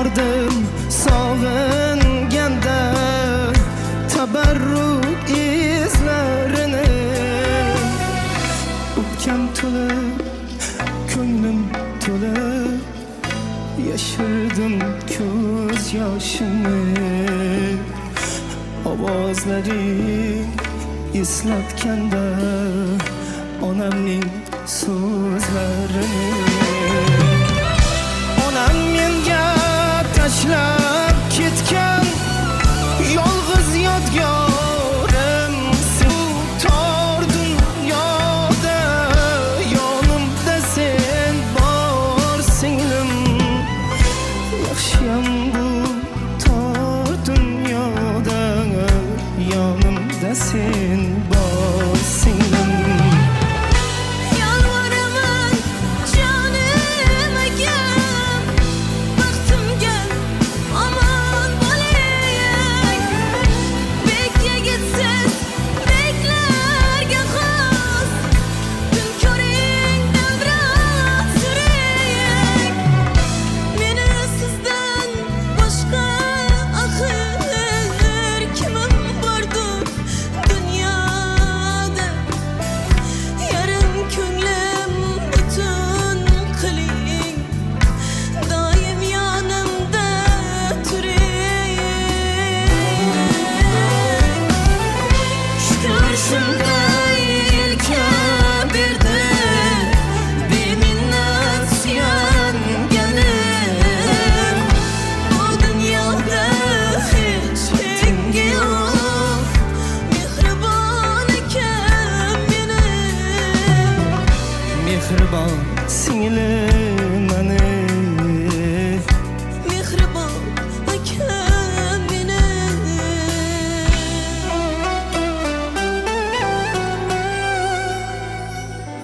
Ardım sog'inganda tabarruk izlarini, o'pkam to'lib, ko'nglim to'lib, yashirdim ko'z yoshimni. Ovozlaring eslatganda onamning so'zlarini. Onam menga tashlab ketgan yolg'iz yodgorim, sen tor dunyoda yonimda sen bor singlim. Yaxshiyam bu tor dunyoda yonimda sen bor singlim. Mehriban singlim.